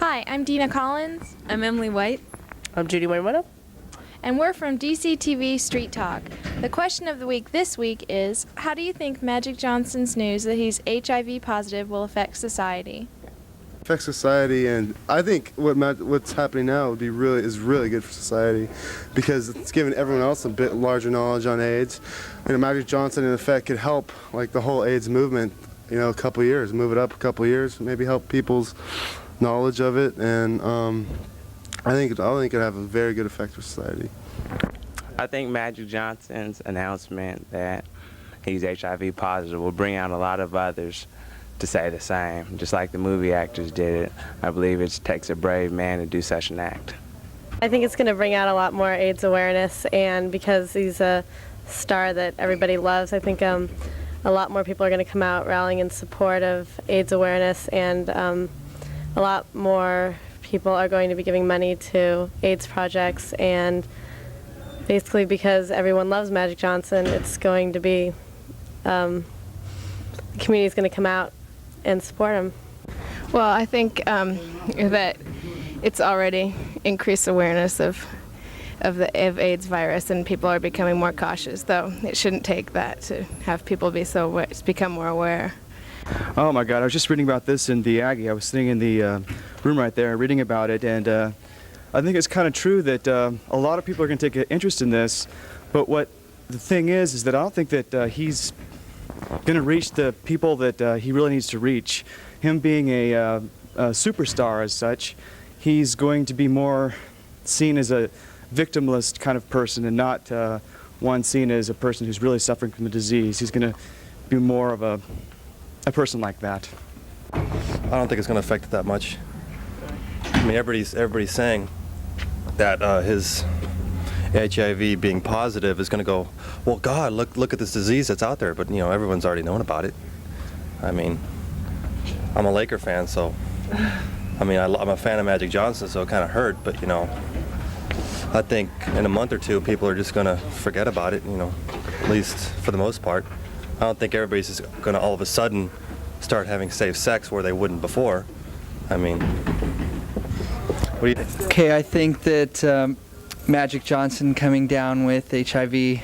Hi, I'm Dina Collins. I'm Emily White. I'm Judy Waymata. And we're from DCTV Street Talk. The question of the week this week is, how do you think Magic Johnson's news that he's HIV positive will affect society? Affect society, and I think what's happening now would be really good for society, because it's giving everyone else a bit larger knowledge on AIDS. Magic Johnson in effect could help like the whole AIDS movement, a couple years, move it up a couple years, maybe help people's knowledge of it, and I think it'd have a very good effect for society. I think Magic Johnson's announcement that he's HIV positive will bring out a lot of others to say the same. Just like the movie actors did it, I believe it takes a brave man to do such an act. I think it's going to bring out a lot more AIDS awareness, and because he's a star that everybody loves, I think a lot more people are going to come out rallying in support of AIDS awareness, and a lot more people are going to be giving money to AIDS projects, and basically because everyone loves Magic Johnson, it's going to be, the community's going to come out and support him. Well, I think that it's already increased awareness of AIDS virus, and people are becoming more cautious, though it shouldn't take that to have people become more aware. Oh my God, I was just reading about this in the Aggie. I was sitting in the room right there reading about it, and I think it's kind of true that a lot of people are going to take an interest in this, but what the thing is that I don't think that he's going to reach the people that he really needs to reach. Him being a superstar as such, he's going to be more seen as a victimless kind of person, and not one seen as a person who's really suffering from the disease. He's going to be more of a person like that. I don't think it's going to affect it that much. I mean, everybody's saying that his HIV being positive is going to go, well, God, look at this disease that's out there. But everyone's already known about it. I mean, I'm a Laker fan, so I'm a fan of Magic Johnson, so it kind of hurt. But I think in a month or two, people are just going to forget about it. At least for the most part. I don't think everybody's just going to all of a sudden start having safe sex where they wouldn't before. I mean, what do you think? Okay, I think that Magic Johnson coming down with HIV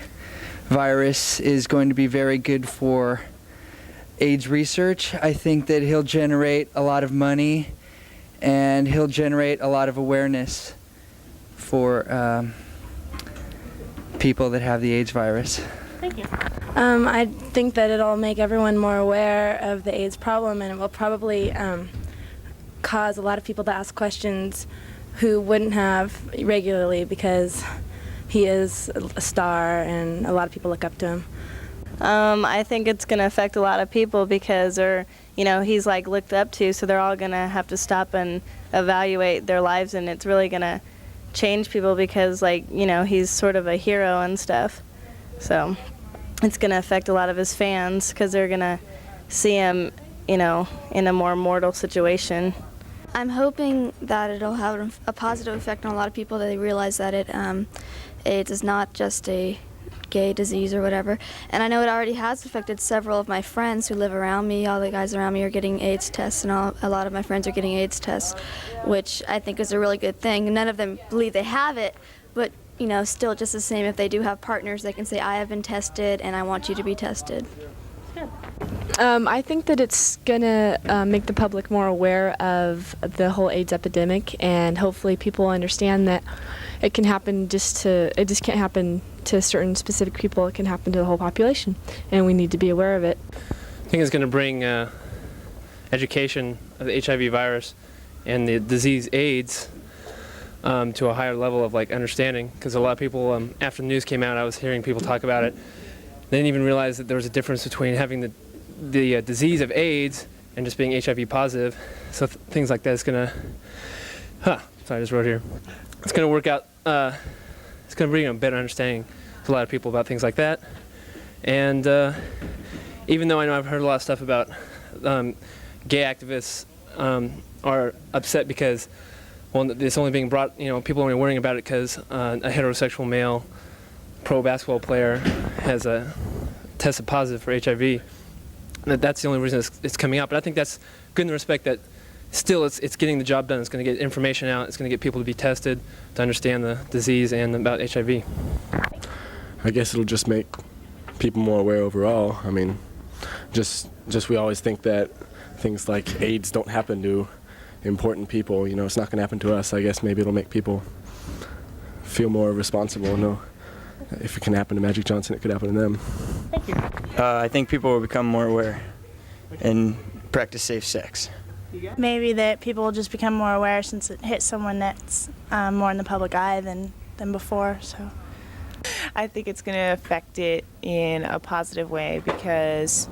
virus is going to be very good for AIDS research. I think that he'll generate a lot of money, and he'll generate a lot of awareness for people that have the AIDS virus. Thank you. I think that it'll make everyone more aware of the AIDS problem, and it will probably cause a lot of people to ask questions who wouldn't have regularly, because he is a star and a lot of people look up to him. I think it's going to affect a lot of people because he's like looked up to, so they're all going to have to stop and evaluate their lives, and it's really going to change people because he's sort of a hero and stuff. So it's going to affect a lot of his fans because they're going to see him, in a more mortal situation. I'm hoping that it'll have a positive effect on a lot of people, that they realize that AIDS is not just a gay disease or whatever. And I know it already has affected several of my friends who live around me. All the guys around me are getting AIDS tests, and a lot of my friends are getting AIDS tests, which I think is a really good thing. None of them believe they have it, but still just the same, if they do have partners, they can say, I have been tested and I want you to be tested. I think that it's going to make the public more aware of the whole AIDS epidemic, and hopefully people understand that it can happen it just can't happen to certain specific people, it can happen to the whole population, and we need to be aware of it. I think it's going to bring education of the HIV virus and the disease AIDS to a higher level of understanding, because a lot of people, after the news came out, I was hearing people talk about it. They didn't even realize that there was a difference between having the disease of AIDS and just being HIV positive. So things like that is going to, sorry, I just wrote here. It's going to work out, it's going to bring a better understanding to a lot of people about things like that. And even though I know I've heard a lot of stuff about gay activists are upset because, well, it's only being brought, people are only worrying about it because a heterosexual male pro basketball player has tested positive for HIV. That's the only reason it's coming out. But I think that's good in the respect that still it's getting the job done. It's going to get information out. It's going to get people to be tested to understand the disease and about HIV. I guess it'll just make people more aware overall. I mean, just we always think that things like AIDS don't happen to important people. You know, it's not going to happen to us. I guess maybe it'll make people feel more responsible. No, if it can happen to Magic Johnson, it could happen to them. Thank you. I think people will become more aware and practice safe sex. Maybe that people will just become more aware since it hits someone that's more in the public eye than before. So, I think it's going to affect it in a positive way because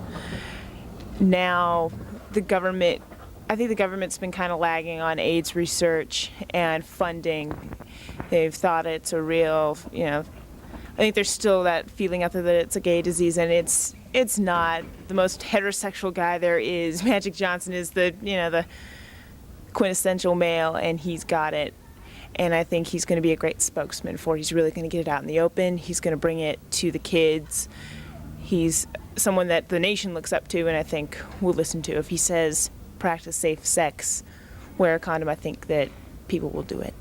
now I think the government's been kind of lagging on AIDS research and funding. They've thought it's a real, I think there's still that feeling out there that it's a gay disease, and it's not. The most heterosexual guy there is. Magic Johnson is the quintessential male, and he's got it. And I think he's going to be a great spokesman for it. He's really going to get it out in the open. He's going to bring it to the kids. He's someone that the nation looks up to, and I think will listen to. If he says, practice safe sex, wear a condom, I think that people will do it.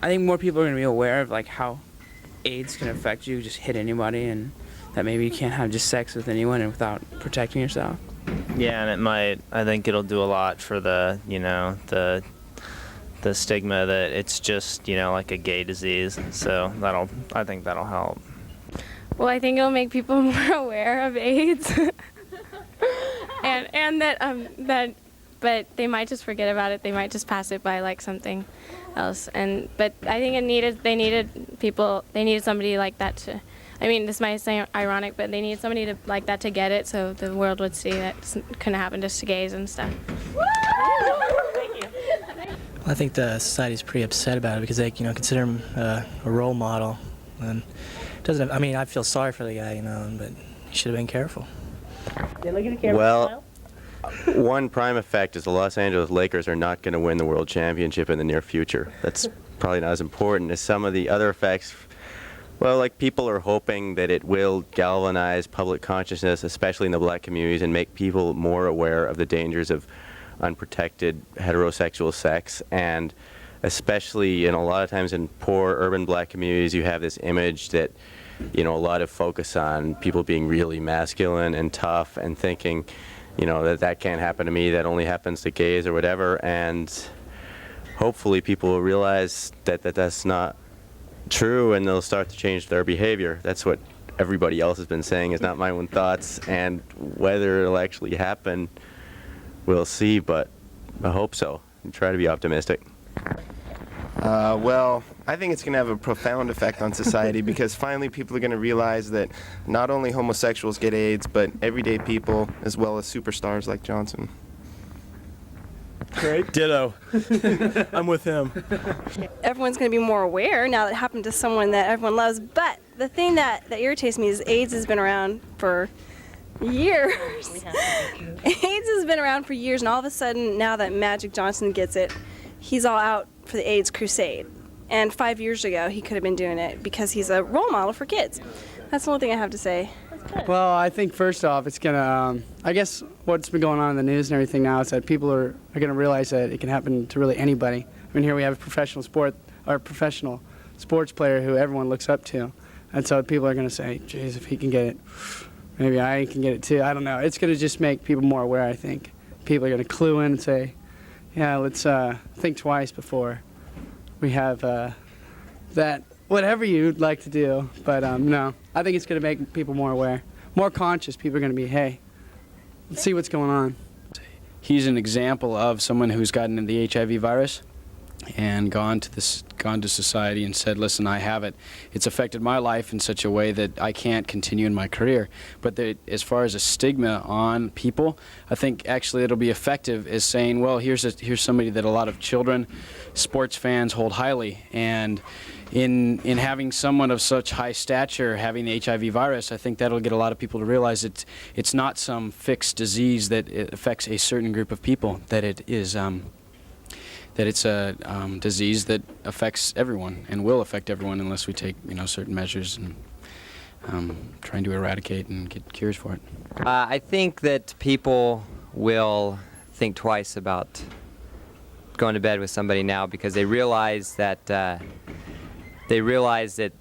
I think more people are going to be aware of like how AIDS can affect you, just hit anybody, and that maybe you can't have just sex with anyone and without protecting yourself. Yeah, and I think it'll do a lot for the stigma that it's just, like a gay disease. So I think that'll help. Well, I think it'll make people more aware of AIDS, and that but they might just forget about it. They might just pass it by like something else. But I think they needed somebody like that to. I mean, this might sound ironic, but they needed somebody like that to get it, so the world would see that it couldn't happen just to gays and stuff. I think the society's pretty upset about it because they, consider him a role model, and doesn't. I mean, I feel sorry for the guy, but he should have been careful. Well, one prime effect is the Los Angeles Lakers are not going to win the world championship in the near future. That's probably not as important as some of the other effects. Well, like people are hoping that it will galvanize public consciousness, especially in the black communities, and make people more aware of the dangers of unprotected heterosexual sex. And especially a lot of times in poor urban black communities, you have this image that, a lot of focus on people being really masculine and tough and thinking, that can't happen to me, that only happens to gays or whatever. And hopefully people will realize that that's not true, and they'll start to change their behavior. That's what everybody else has been saying, is not my own thoughts, and whether it'll actually happen, we'll see, but I hope so, and try to be optimistic. Well, I think it's going to have a profound effect on society because finally people are going to realize that not only homosexuals get AIDS, but everyday people as well as superstars like Johnson. Great. Ditto. I'm with him. Everyone's going to be more aware now that it happened to someone that everyone loves. But the thing that irritates me is AIDS has been around for years. AIDS has been around for years, and all of a sudden, now that Magic Johnson gets it, he's all out for the AIDS crusade. And 5 years ago, he could have been doing it because he's a role model for kids. That's the only thing I have to say. Well, I think first off, it's gonna. I guess what's been going on in the news and everything now is that people are gonna realize that it can happen to really anybody. I mean, here we have a professional sports player who everyone looks up to, and so people are gonna say, "Geez, if he can get it, maybe I can get it too." I don't know. It's gonna just make people more aware. I think people are gonna clue in and say, "Yeah, let's think twice before we have that." Whatever you'd like to do, but no, I think it's going to make people more aware, more conscious. People are going to be, hey, let's see what's going on. He's an example of someone who's gotten the HIV virus and gone to society and said, listen, I have it. It's affected my life in such a way that I can't continue in my career. But as far as a stigma on people, I think actually it'll be effective as saying, well, here's somebody that a lot of children, sports fans hold highly, and in having someone of such high stature having the HIV virus, I think that'll get a lot of people to realize it's not some fixed disease that it affects a certain group of people, that it is that it's a disease that affects everyone and will affect everyone unless we take certain measures and trying to eradicate and get cures for it. I think that people will think twice about going to bed with somebody now because they realize that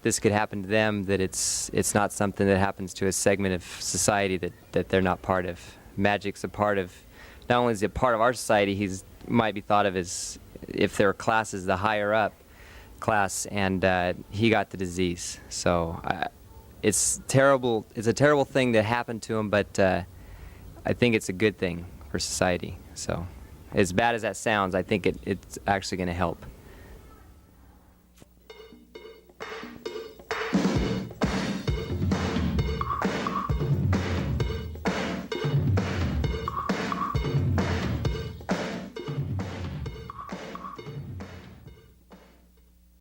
this could happen to them, that it's not something that happens to a segment of society that they're not part of. Magic's a part of, not only is he a part of our society, he's might be thought of as, if their class is the higher up class, and he got the disease. So it's terrible. It's a terrible thing that happened to him, but I think it's a good thing for society. So as bad as that sounds, I think it's actually going to help.